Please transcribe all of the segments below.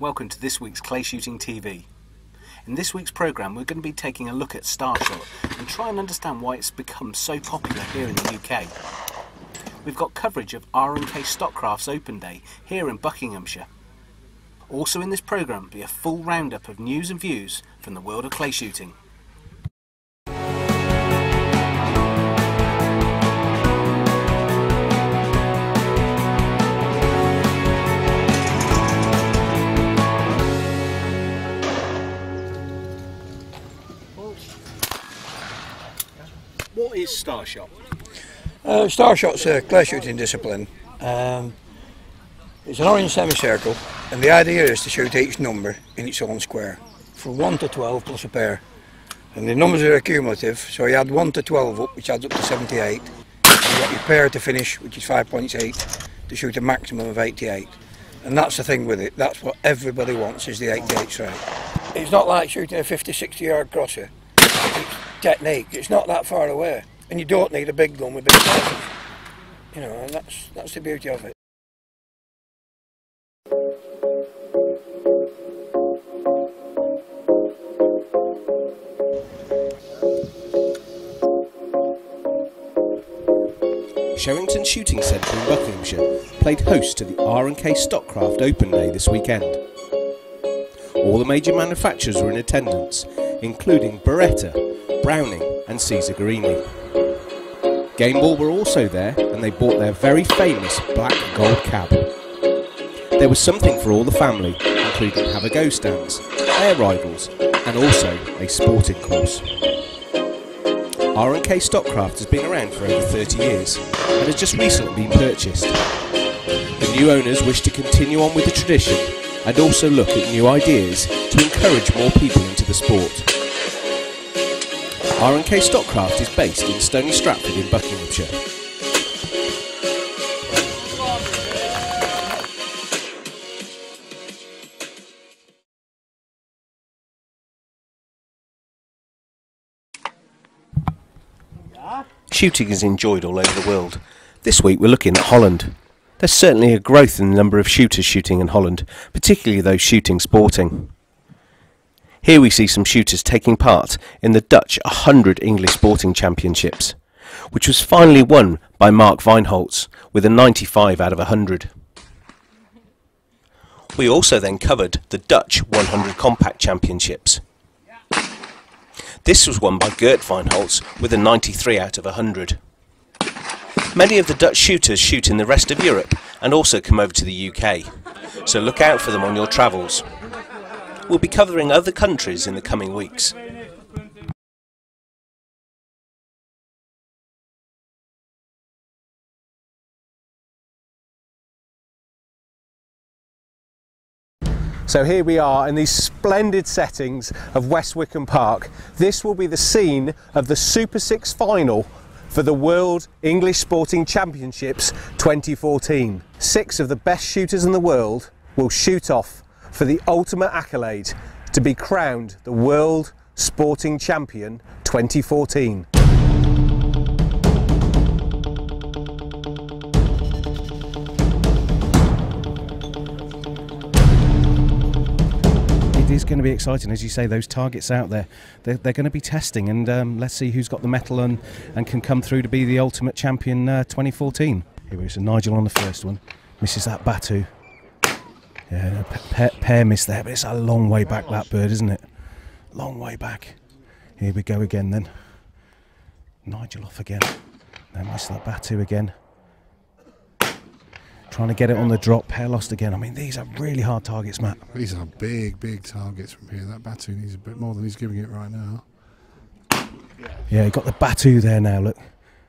Welcome to this week's Clay Shooting TV. In this week's programme we're going to be taking a look at Starshot and try and understand why it's become so popular here in the UK. We've got coverage of R&K Stockcraft's Open Day here in Buckinghamshire. Also in this programme will be a full roundup of news and views from the world of clay shooting. What is Starshot? Starshot's a clay shooting discipline. It's an orange semicircle, and the idea is to shoot each number in its own square, from 1 to 12 plus a pair. And the numbers are accumulative, so you add 1 to 12 up, which adds up to 78. You got your pair to finish, which is 5.8, to shoot a maximum of 88. And that's the thing with it, that's what everybody wants, is the 88 strike. It's not like shooting a 50-60 yard crosser. It's technique, it's not that far away. And you don't need a big gun with big sights. You know, and that's the beauty of it. Sherrington Shooting Centre in Buckinghamshire played host to the R&K Stockcraft Open Day this weekend. All the major manufacturers were in attendance, including Beretta, Browning and Caesar Guarini. Gameball were also there, and they bought their very famous black gold cab. There was something for all the family, including have-a-go stands, air rifles and also a sporting course. R&K Stockcraft has been around for over 30 years and has just recently been purchased. The new owners wish to continue on with the tradition and also look at new ideas to encourage more people into the sport. R&K Stockcraft is based in Stony Stratford in Buckinghamshire. Shooting is enjoyed all over the world. This week we're looking at Holland. There's certainly a growth in the number of shooters shooting in Holland, particularly those shooting sporting. Here we see some shooters taking part in the Dutch 100 English Sporting Championships, which was finally won by Mark Weinholtz with a 95 out of 100. We also then covered the Dutch 100 Compact Championships. This was won by Gert Weinholtz with a 93 out of 100. Many of the Dutch shooters shoot in the rest of Europe and also come over to the UK, so look out for them on your travels. We'll be covering other countries in the coming weeks. So here we are in these splendid settings of West Wickham Park. This will be the scene of the Super 6 final for the World English Sporting Championships 2014. 6 of the best shooters in the world will shoot off for the ultimate accolade to be crowned the World Sporting Champion 2014. It is going to be exciting, as you say, those targets out there. They're going to be testing, and let's see who's got the mettle and can come through to be the ultimate champion 2014. Here we go, Nigel on the first one, misses that Batu. Yeah, pair miss there, but it's a long way back, that bird, isn't it? Long way back. Here we go again then. Nigel off again. Then miss that Batu again. Trying to get it on the drop, pair lost again. I mean, these are really hard targets, Matt. These are big targets from here. That Batu needs a bit more than he's giving it right now. Yeah, he got the Batu there now, look.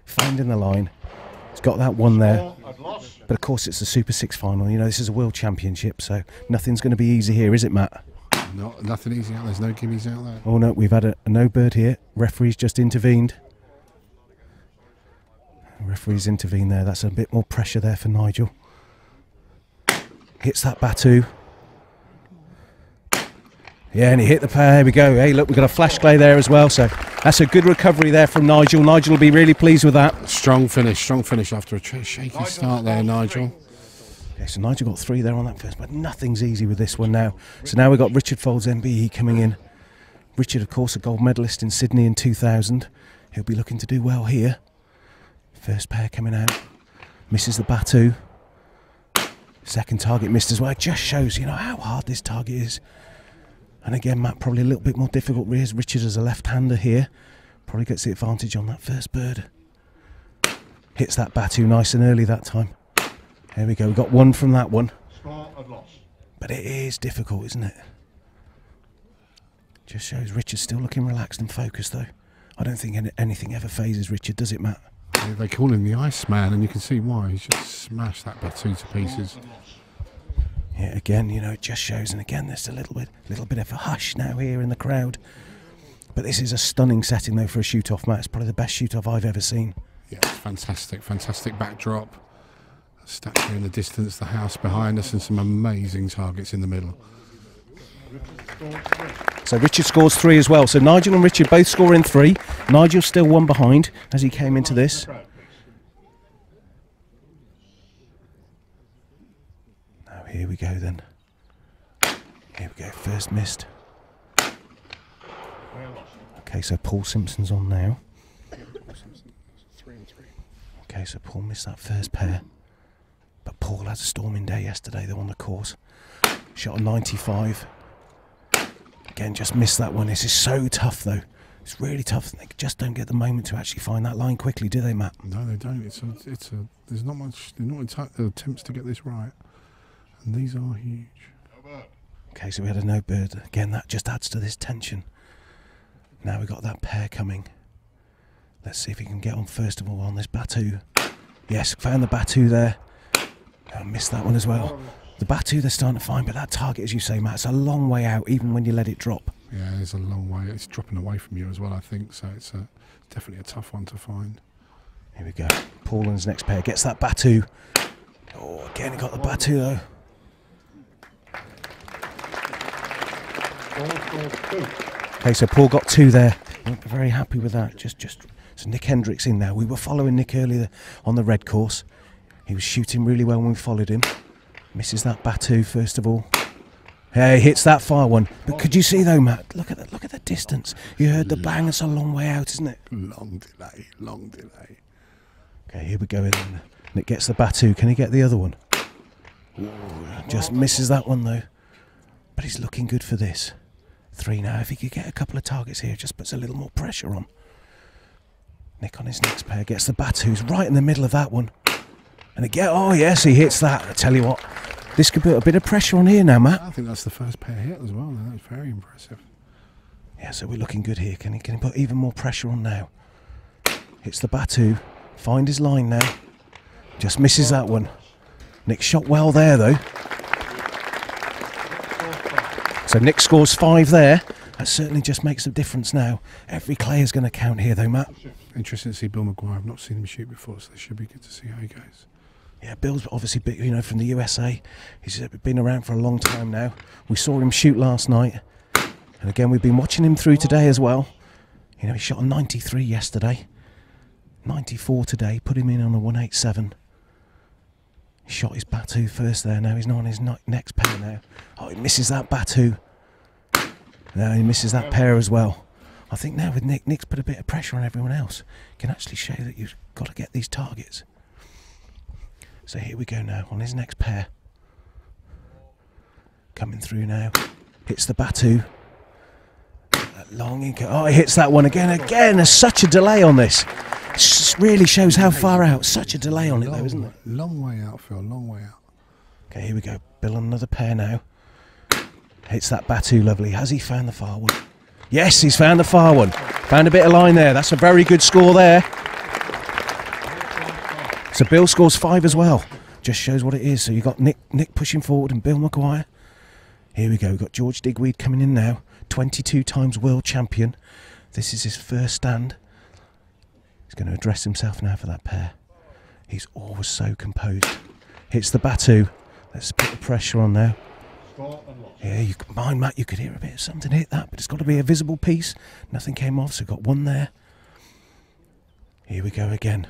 Finding the line. He's got that one there. But of course it's the Super 6 final, you know, this is a World Championship, so nothing's going to be easy here, is it, Matt? Nothing easy out there, there's no gimmies out there. Oh no, we've had a no bird here, referee's just intervened. Referee's intervened there, that's a bit more pressure there for Nigel. Hits that Batu. Yeah, and he hit the pair. Here we go. Hey, look, we've got a flash clay there as well. So that's a good recovery there from Nigel. Nigel will be really pleased with that. Strong finish after a shaky start there, Nigel. Okay, so Nigel got 3 there on that first, but nothing's easy with this one now. So now we've got Richard Folds MBE coming in. Richard, of course, a gold medalist in Sydney in 2000. He'll be looking to do well here. First pair coming out. Misses the Batu. Second target missed as well. It just shows, you know, how hard this target is. And again, Matt, probably a little bit more difficult rears. Richard as a left-hander here. Probably gets the advantage on that first bird. Hits that Batu nice and early that time. There we go, we got 1 from that one. But it is difficult, isn't it? Just shows Richard's still looking relaxed and focused though. I don't think anything ever phases Richard, does it, Matt? Yeah, they call him the Iceman, and you can see why. He's just smashed that Batu to pieces. Yeah, again, you know, it just shows, and again, there's a little bit of a hush now here in the crowd. But this is a stunning setting, though, for a shoot-off, Matt. It's probably the best shoot-off I've ever seen. Yeah, it's fantastic, fantastic backdrop. A statue in the distance, the house behind us, and some amazing targets in the middle. So Richard scores 3 as well. So Nigel and Richard both scoring 3. Nigel's still 1 behind as he came into this. Here we go then. Here we go, first missed. Okay, so Paul Simpson's on now. Okay, so Paul missed that first pair. But Paul had a storming day yesterday though on the course. Shot a 95. Again, just missed that one. This is so tough though. It's really tough. They just don't get the moment to actually find that line quickly, do they, Matt? No, they don't. There's not much. There's not attempts to get this right. And these are huge. Okay, so we had a no bird. Again, that just adds to this tension. Now we've got that pair coming. Let's see if he can get on first of all on this Batu. Yes, found the Batu there. I missed that one as well. The Batu they're starting to find, but that target, as you say, Matt, it's a long way out, even when you let it drop. Yeah, it's a long way. It's dropping away from you as well, I think. So it's definitely a tough one to find. Here we go. Paul and his next pair gets that Batu. Oh, again, he got the Batu though. Okay, so Paul got 2 there. I'm very happy with that. So Nick Hendrick's in now. We were following Nick earlier on the red course. He was shooting really well when we followed him. Misses that Batu first of all. Hey, hits that far one. But could you see though, Matt? Look at the distance. You heard the bang. It's a long way out, isn't it? Long delay, long delay. Okay, here we go. Then Nick gets the Batu. Can he get the other one? Ooh, just misses that one though. But he's looking good for this. 3 now. If he could get a couple of targets here, it just puts a little more pressure on. Nick on his next pair gets the Batu's right in the middle of that one. And again, oh yes, he hits that. I tell you what, this could put a bit of pressure on here now, Matt. I think that's the first pair hit as well. That's very impressive. Yeah, so we're looking good here. Can he put even more pressure on now? Hits the Batu. Find his line now. Just misses that one. Nick shot well there though. So Nick scores 5 there. That certainly just makes a difference now. Every clay is going to count here though, Matt. Interesting to see Bill Maguire. I've not seen him shoot before, so it should be good to see how he goes. Yeah, Bill's obviously, you know, from the USA. He's been around for a long time now. We saw him shoot last night. And again, we've been watching him through today as well. You know, he shot a 93 yesterday. 94 today. Put him in on a 187. He shot his Batu first there. Now he's not on his next pair now. Oh, he misses that Batu. Now he misses that pair as well. I think now with Nick's put a bit of pressure on everyone else. Can actually show that you've got to get these targets. So here we go now on his next pair. Coming through now. Hits the Batu. That long inco. Oh, he hits that one again. Again, there's such a delay on this. It really shows how far out. Such a delay on it though, isn't it? Long way out, Phil. Long way out. Okay, here we go. Bill on another pair now. Hits that Batu lovely. Has he found the far one? Yes, he's found the far one. Found a bit of line there. That's a very good score there. So Bill scores 5 as well. Just shows what it is. So you've got Nick pushing forward and Bill Maguire. Here we go. We've got George Digweed coming in now. 22 times world champion. This is his first stand. He's going to address himself now for that pair. He's always so composed. Hits the Batu. Let's put the pressure on now. Yeah, mind Matt, you could hear a bit of something hit that, but it's got to be a visible piece. Nothing came off, so got 1 there. Here we go again.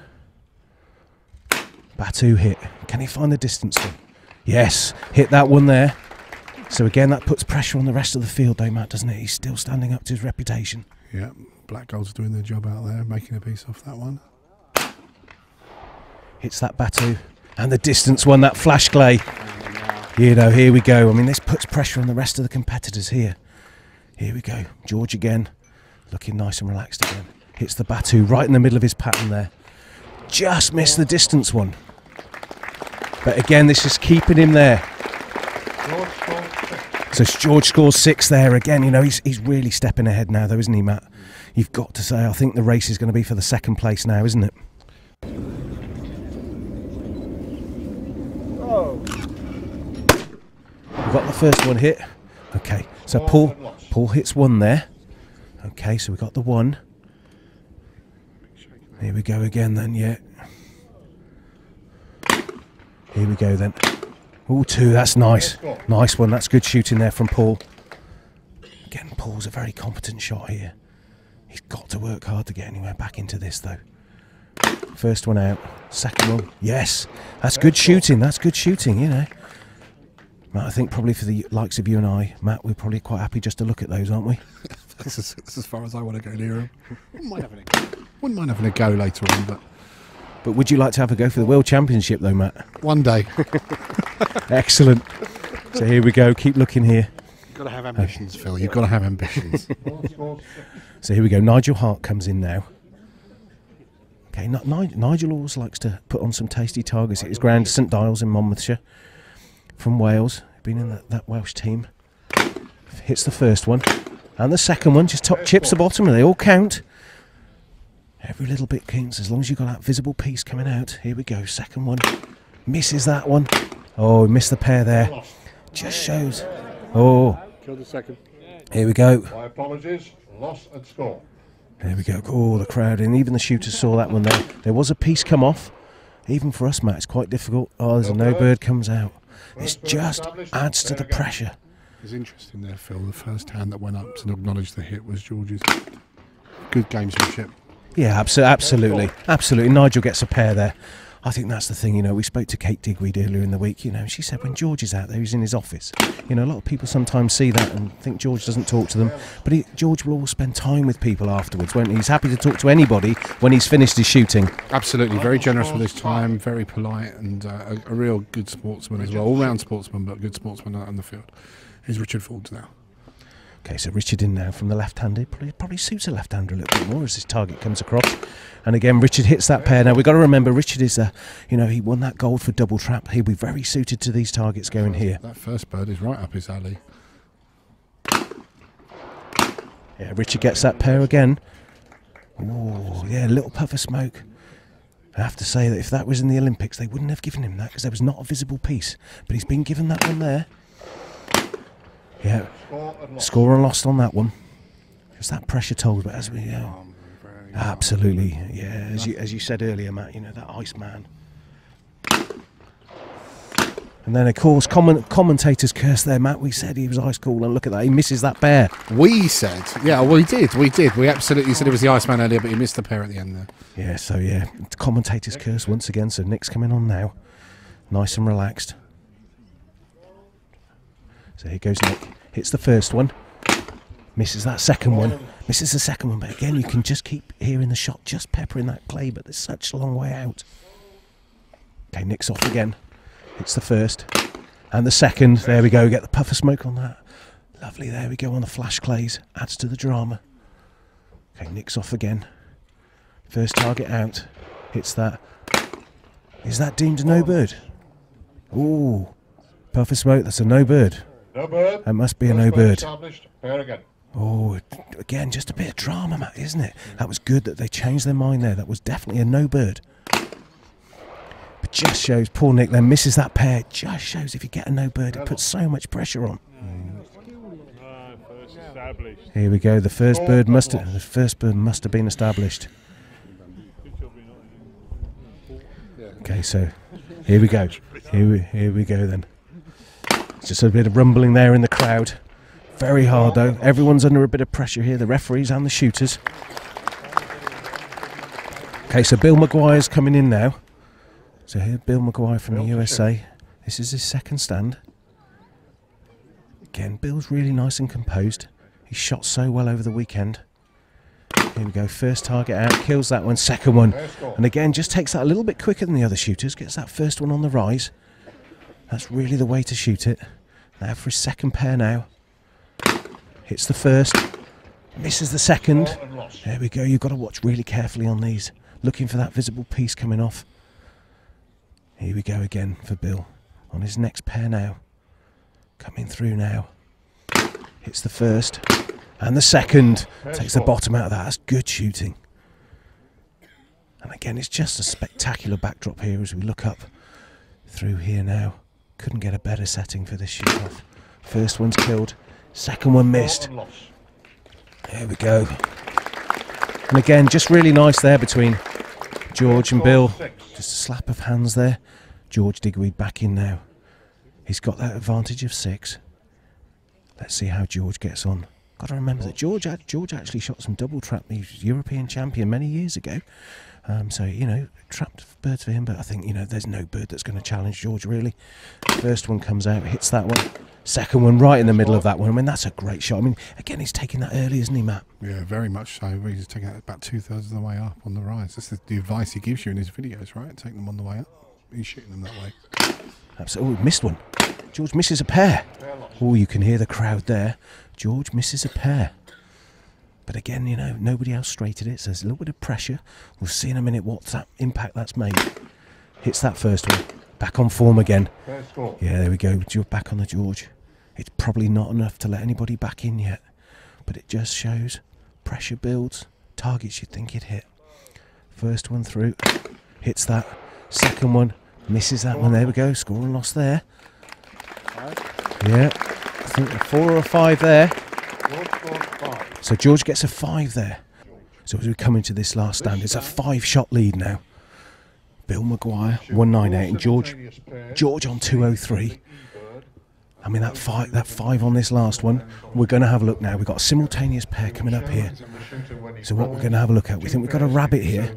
Batu hit. Can he find the distance then? Yes, hit that one there. So again, that puts pressure on the rest of the field though, Matt, doesn't it? He's still standing up to his reputation. Yeah, Black Gold's doing their job out there, making a piece off that one. Hits that Batu. And the distance one, that flash clay. You know, here we go. I mean, this puts pressure on the rest of the competitors here. Here we go. George again, looking nice and relaxed again. Hits the Batu right in the middle of his pattern there. Just missed the distance one. But again, this is keeping him there. So George scores 6 there again. You know, he's really stepping ahead now, though, isn't he, Matt? You've got to say, I think the race is going to be for the 2nd place now, isn't it? We've got the first one hit. Okay, so Paul hits 1 there. Okay, so we got the 1. Here we go again then, yeah. Here we go then. Oh, 2, that's nice. Nice one, that's good shooting there from Paul. Again, Paul's a very competent shot here. He's got to work hard to get anywhere back into this though. First one out, second one, yes. That's good shooting, you know. Matt, I think probably for the likes of you and I, Matt, we're probably quite happy just to look at those, aren't we? That's as far as I want to go near him. Wouldn't mind having a go later on, but would you like to have a go for the World Championship though, Matt? One day. Excellent. So here we go, keep looking here. You've got to have ambitions, Phil, you've got to have ambitions. So here we go, Nigel Hart comes in now. Okay, Nigel always likes to put on some tasty targets at his ground, St Giles in Monmouthshire. From Wales, been in that Welsh team. Hits the first one. And the second one, just top chips the bottom, and they all count. Every little bit counts, as long as you've got that visible piece coming out. Here we go, second one. Misses that one. Oh, he missed the pair there. Just shows. Oh. Killed the second. Here we go. My apologies, loss at score. There we go. Oh, the crowd, and even the shooters saw that one there. There was a piece come off. Even for us, Matt, it's quite difficult. Oh, there's a no bird comes out. This just adds to the pressure. It's interesting there, Phil. The first hand that went up to acknowledge the hit was George's. Good gamesmanship. Yeah, absolutely. Nigel gets a pair there. I think that's the thing, you know, we spoke to Kate Digweed earlier in the week, you know, she said when George is out there, he's in his office. You know, a lot of people sometimes see that and think George doesn't talk to them, but George will always spend time with people afterwards, won't he? He's happy to talk to anybody when he's finished his shooting. Absolutely, very generous with his time, very polite, and a real good sportsman as well, all-round sportsman, but good sportsman out on the field. He's Richard Forbes now. Okay, so Richard in now from the left-handed, probably suits a left-hander a little bit more as his target comes across. And again, Richard hits that pair. Now, we've got to remember, Richard is, you know, he won that gold for double trap. He'll be very suited to these targets going here. That first bird is right up his alley. Yeah, Richard gets that pair again. Oh, yeah, a little puff of smoke. I have to say that if that was in the Olympics, they wouldn't have given him that because there was not a visible piece. But he's been given that one there. Yeah, score and lost on that one. Because that pressure told, but as we absolutely, yeah, as you said earlier, Matt, you know, that Iceman. And then, of course, commentators cursed there, Matt. We said he was ice cool, and look at that, he misses that pair. We said, yeah, we did. We absolutely said it was the Iceman earlier, but he missed the pair at the end there. Yeah, so yeah, commentators curse once again. So Nick's coming on now, nice and relaxed. So here goes Nick, hits the first one, misses that second one, misses the second one, but again you can just keep hearing the shot just peppering that clay, but there's such a long way out. Okay, Nick's off again, hits the first, and the second, there we go, get the puff of smoke on that. Lovely, there we go on the flash clays, adds to the drama. Okay, Nick's off again, first target out, hits that. Is that deemed a no bird? Ooh, puff of smoke, that's a no bird. No bird. That must be a no bird. Again. Oh, again, just a bit of drama, Matt, isn't it? That was good that they changed their mind there. That was definitely a no bird. But just shows, poor Nick then misses that pair. Just shows if you get a no bird, it puts so much pressure on. Here we go. The first bird must have been established. Okay, so here we go. Here we go then. Just a bit of rumbling there in the crowd. Very hard though. Everyone's under a bit of pressure here, the referees and the shooters. Okay, so Bill Maguire's coming in now. So here, Bill Maguire from the USA. This is his second stand. Again, Bill's really nice and composed. He shot so well over the weekend. Here we go, first target out, kills that one, second one. And again, just takes that a little bit quicker than the other shooters, gets that first one on the rise. That's really the way to shoot it. Now for his second pair now. Hits the first, misses the second. There we go, you've got to watch really carefully on these. Looking for that visible piece coming off. Here we go again for Bill. On his next pair now. Coming through now. Hits the first and the second. Takes the bottom out of that. That's good shooting. And again, it's just a spectacular backdrop here as we look up through here now. Couldn't get a better setting for this shoot off. First one's killed. Second one missed. There we go. And again, just really nice there between George and Bill. Just a slap of hands there. George Digweed back in now. He's got that advantage of 6. Let's see how George gets on. Got to remember that George actually shot some double trap. He was European champion many years ago. So, you know, trapped birds for him. But I think, you know, there's no bird that's going to challenge George, really. First one comes out, hits that one. Second one right in the middle of that one. I mean, that's a great shot. I mean, again, he's taking that early, isn't he, Matt? Yeah, very much so. He's taking it about 2/3 of the way up on the rise. This is the advice he gives you in his videos, right? Take them on the way up. He's shooting them that way. Absolutely. Oh, missed one. George misses a pair. Oh, you can hear the crowd there. George misses a pair. But again, you know, nobody else straighted it, so there's a little bit of pressure. We'll see in a minute what that impact that's made. Hits that first one. Back on form again. Yeah, there we go. Back on the George. It's probably not enough to let anybody back in yet, but it just shows pressure builds. Targets you'd think he'd hit. First one through. Hits that. Second one. Misses that one. There we go. Score and loss there. Yeah. I think a 4 or a 5 there. So George gets a 5 there. So as we come into this last stand, it's a 5-shot lead now. Bill Maguire 198 and George on 203. I mean, that five on this last one. We're going to have a look now. We've got a simultaneous pair coming up here. So what we're going to have a look at, we think we've got a rabbit here.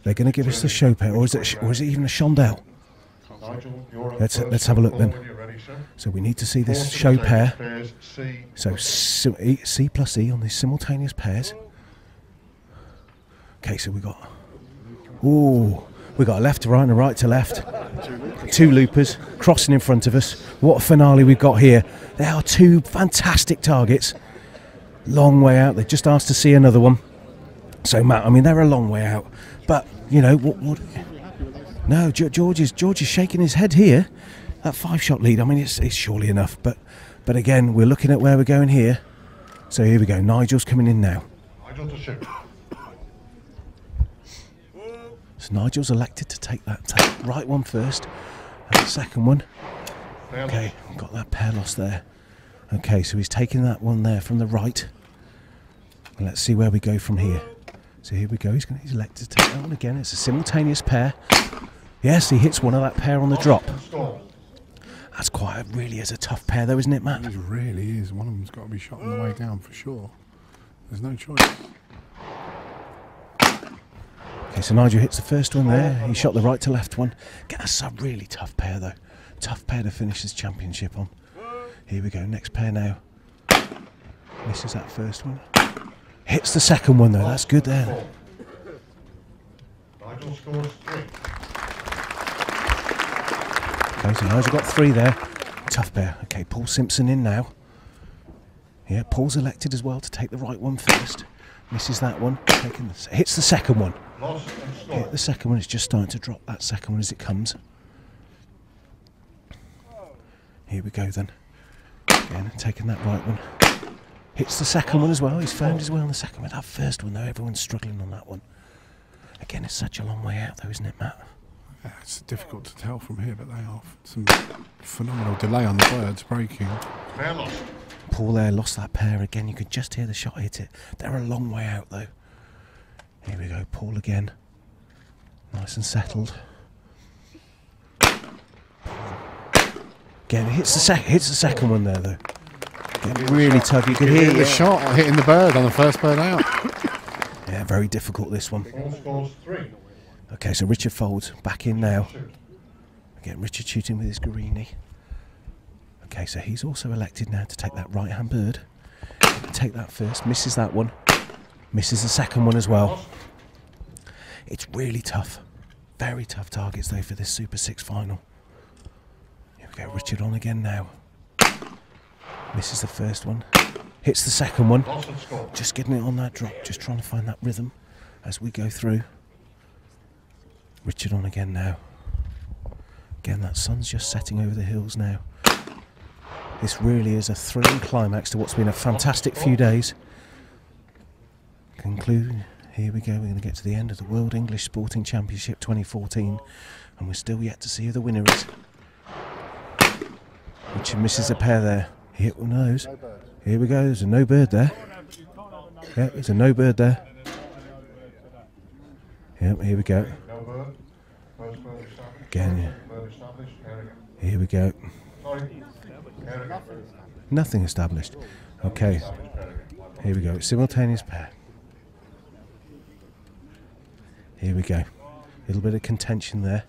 They're going to give us the show pair, or is it even a chandelle? Let's have a look then. So we need to see this show pair. So C plus E on these simultaneous pairs. Okay, so we got a left to right and a right to left. 2 loopers crossing in front of us. What a finale we've got here. There are 2 fantastic targets. Long way out. They've just asked to see another one. So Matt, I mean, they're a long way out. But, you know, what no, George is shaking his head here. That 5-shot lead, I mean, it's surely enough. But again, we're looking at where we're going here. So here we go. Nigel's coming in now. So Nigel's elected to take that right one first. And the second one. Okay, we've got that pair loss there. Okay, so he's taking that one there from the right. And let's see where we go from here. So here we go. He's elected to take that one again. It's a simultaneous pair. Yes, he hits one of that pair on the drop. That's really is a tough pair though, isn't it, Matt? It really is. One of them's got to be shot on the way down for sure. There's no choice. Okay, so Nigel hits the first one there. He shot the right to left one. That's a really tough pair though. Tough pair to finish this championship on. Here we go, next pair now. Misses that first one. Hits the second one though, that's good there. Nigel scores 3. Okay, so Nigel got 3 there. Tough pair. Okay, Paul Simpson in now. Yeah, Paul's elected as well to take the right one first. Misses that one. Hits the second one. Hit the second one. It's just starting to drop that second one as it comes. Here we go then. Again, taking that right one. Hits the second one as well. He's found his way on the second one. That first one though, everyone's struggling on that one. Again, it's such a long way out though, isn't it, Matt? Yeah, it's difficult to tell from here, but they are some phenomenal delay on the birds breaking. Paul there lost that pair again. You could just hear the shot hit it. They're a long way out though. Here we go, Paul again. Nice and settled. Again, hits the second one there though. Again, really tough. You could hear the shot hitting the bird on the first bird out. Yeah, very difficult this one. Paul scores 3. Okay, so Richard Folds back in now. Again, Richard shooting with his Guarini. Okay, so he's also elected now to take that right-hand bird. Take that first, misses that one. Misses the second one as well. It's really tough. Very tough targets though for this Super 6 final. Here we go, Richard on again now. Misses the first one. Hits the second one. Just getting it on that drop. Just trying to find that rhythm as we go through. Richard on again now. Again, that sun's just setting over the hills now. This really is a thrilling climax to what's been a fantastic few days. Conclude. Here we go. We're going to get to the end of the World English Sporting Championship 2014, and we're still yet to see who the winner is. Richard misses a pair there. He hit one of those. Here we go. There's a no bird there. Yeah, there's a no bird there. Yeah, here we go. Again, yeah. Here we go. Nothing established. Okay. Here we go. Simultaneous pair. Here we go. A little bit of contention there.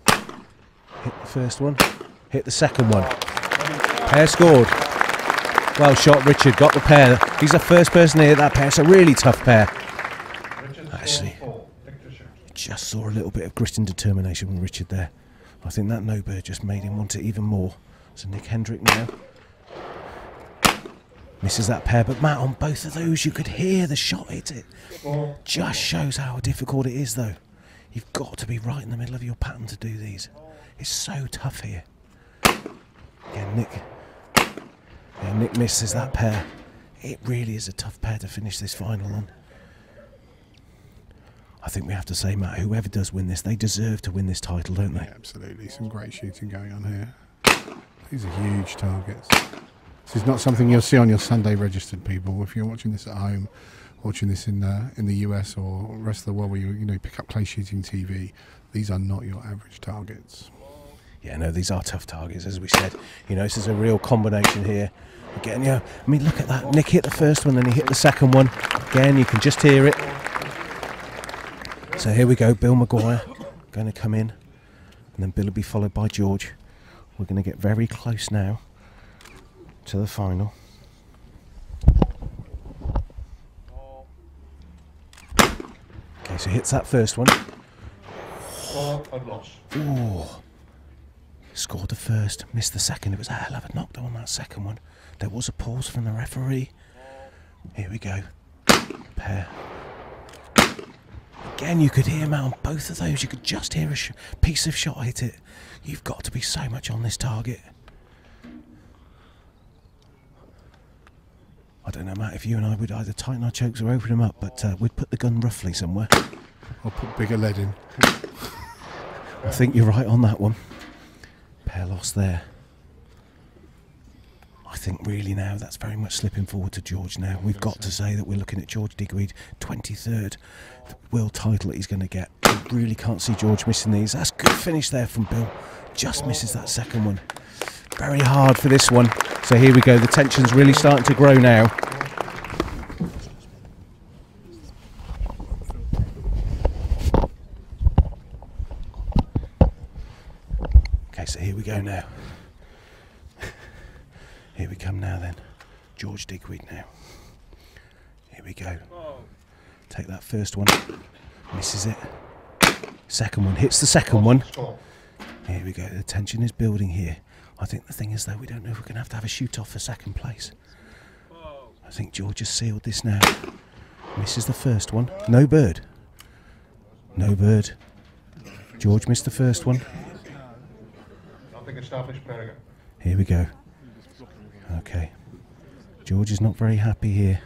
Hit the first one. Hit the second one. Pair scored. Well shot, Richard. Got the pair. He's the first person to hit that pair. It's a really tough pair. Actually, just saw a little bit of grit and determination from Richard there. I think that no bird just made him want it even more. So Nick Hendrick now. Misses that pair, but Matt, on both of those you could hear the shot hit it. Just shows how difficult it is though. You've got to be right in the middle of your pattern to do these. It's so tough here. Again, Nick misses that pair. It really is a tough pair to finish this final on. I think we have to say, Matt, whoever does win this, they deserve to win this title, don't they? Yeah, absolutely. Some great shooting going on here. These are huge targets. This is not something you'll see on your Sunday registered people. If you're watching this at home, watching this in the US or the rest of the world where you pick up play shooting TV, these are not your average targets. Yeah, no, these are tough targets, as we said. This is a real combination here. Again, I mean, look at that. Nick hit the first one, then he hit the second one. Again, you can just hear it. So here we go, Bill Maguire going to come in, and then Bill will be followed by George. We're going to get very close now to the final. Okay, so hits that first one. Ooh. Scored the first, missed the second. It was a hell of a knockdown on that second one. There was a pause from the referee. Here we go. Pair. Again, you could hear him out on both of those. You could just hear a piece of shot hit it. You've got to be so much on this target. I don't know, Matt, if you and I would either tighten our chokes or open them up, but we'd put the gun roughly somewhere. Or put bigger lead in. I think you're right on that one. Pair lost there. I think really now that's very much slipping forward to George now. We've got to say that we're looking at George Digweed, 23rd world title that he's going to get. I really can't see George missing these. That's a good finish there from Bill. Just misses that second one. Very hard for this one. So here we go. The tension's really starting to grow now. Okay, so here we go now. Here we come now then. George Digweed now. Here we go. Take that first one. Misses it. Second one. Hits the second one. Here we go. The tension is building here. I think the thing is though, we don't know if we're going to have a shoot off for second place. I think George has sealed this now. Misses the first one. No bird. No bird. George missed the first one. Here we go. Okay. George is not very happy here.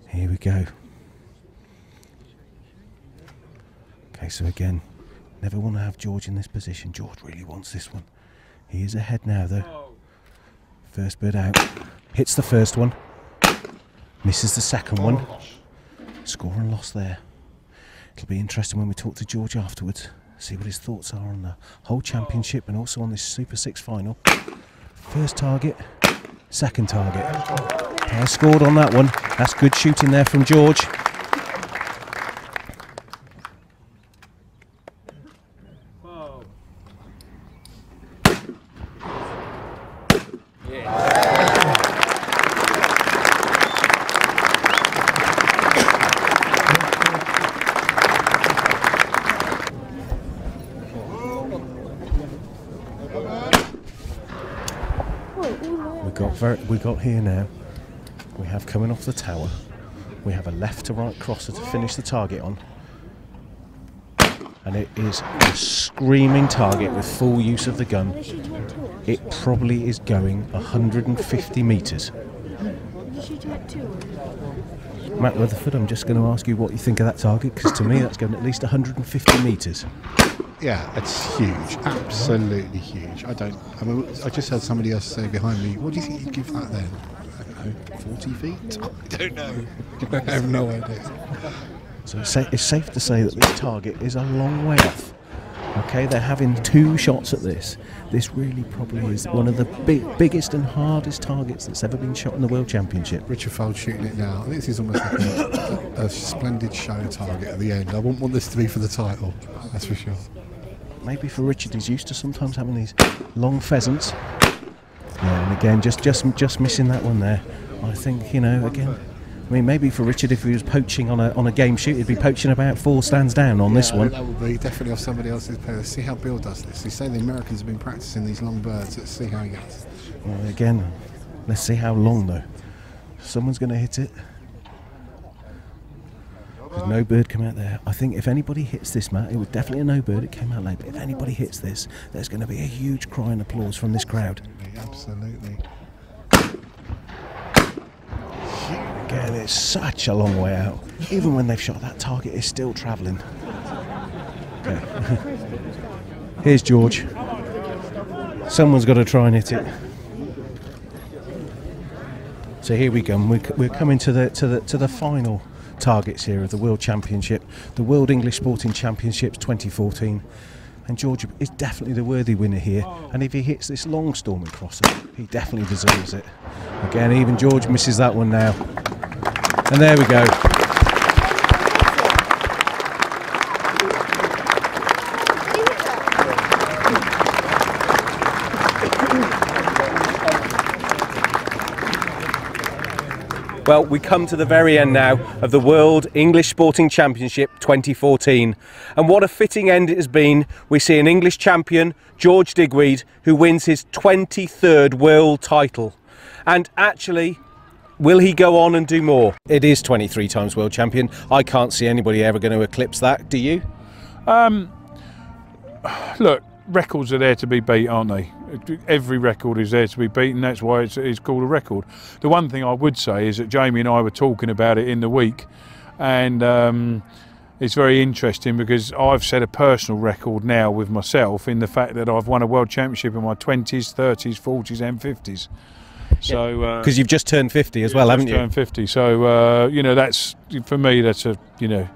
Here we go. Okay, so again, never want to have George in this position. George really wants this one. He is ahead now though. First bird out. Hits the first one. Misses the second one. Score and loss there. It'll be interesting when we talk to George afterwards. See what his thoughts are on the whole championship and also on this Super 6 final. First target, second target. Pair scored on that one. That's good shooting there from George. we got here now, we have coming off the tower, we have a left to right crosser to finish the target on. And it is a screaming target with full use of the gun. It probably is going 150 metres. Matt Rutherford, I'm just going to ask you what you think of that target, because to me that's going at least 150 metres. Yeah, it's huge, absolutely huge. I just heard somebody else say behind me, what do you think you'd give that then? I don't know, 40 feet? I don't know. I have no idea. So it's safe to say that this target is a long way off. Okay, they're having 2 shots at this. This really probably is one of the biggest and hardest targets that's ever been shot in the World Championship. Richard Fold shooting it now. I think this is almost like a splendid show target at the end. I wouldn't want this to be for the title, that's for sure. Maybe for Richard, he's used to sometimes having these long pheasants. Yeah, and again, just missing that one there. I think, you know, again, I mean, maybe for Richard, if he was poaching on a game shoot, he'd be poaching about 4 stands down on this one. That would be definitely off somebody else's pair. Let's see how Bill does this. You say the Americans have been practicing these long birds. Let's see how he goes. Well, again, let's see how long though. Someone's going to hit it. There's no bird come out there. I think if anybody hits this, Matt, it was definitely a no bird. It came out late. But if anybody hits this, there's going to be a huge cry and applause from this crowd. Absolutely. Again, it's such a long way out. Even when they've shot that target, it's still travelling. Okay. Here's George. Someone's got to try and hit it. So here we go. We're coming to the final targets here of the World Championship, the World English Sporting Championships 2014. And George is definitely the worthy winner here. And if he hits this long storming crosser, he definitely deserves it. Again, even George misses that one now. And there we go. Well, we come to the very end now of the World English Sporting Championship 2014. And what a fitting end it has been. We see an English champion, George Digweed, who wins his 23rd world title. And actually, will he go on and do more? It is 23 times world champion. I can't see anybody ever going to eclipse that. Do you? Look, records are there to be beat, aren't they? Every record is there to be beaten. That's why it's called a record. The one thing I would say is that Jamie and I were talking about it in the week, and it's very interesting because I've set a personal record now with myself in the fact that I've won a world championship in my 20s, 30s, 40s and 50s. So because you've just turned 50 as well, haven't you? Turned 50. So you know, that's, for me, that's a, you know,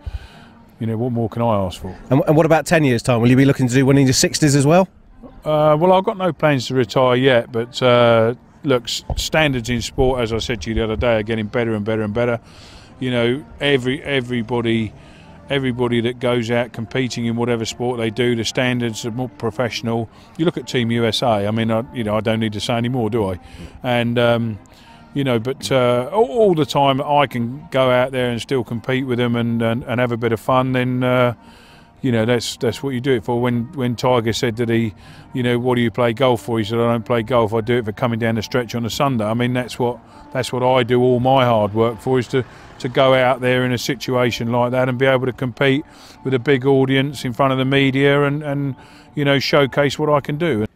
what more can I ask for? And what about 10 years' time? Will you be looking to do one in your 60s as well? Well, I've got no plans to retire yet, but look, standards in sport, as I said to you the other day, are getting better and better and better. You know, everybody that goes out competing in whatever sport they do, the standards are more professional. You look at Team USA. I mean, I don't need to say any more, do I? And you know, but all the time I can go out there and still compete with them and have a bit of fun. Then you know, that's what you do it for. When Tiger said that he, you know, what do you play golf for? He said, I don't play golf. I do it for coming down the stretch on a Sunday. I mean, that's what I do all my hard work for, is to go out there in a situation like that and be able to compete with a big audience in front of the media and you know, showcase what I can do.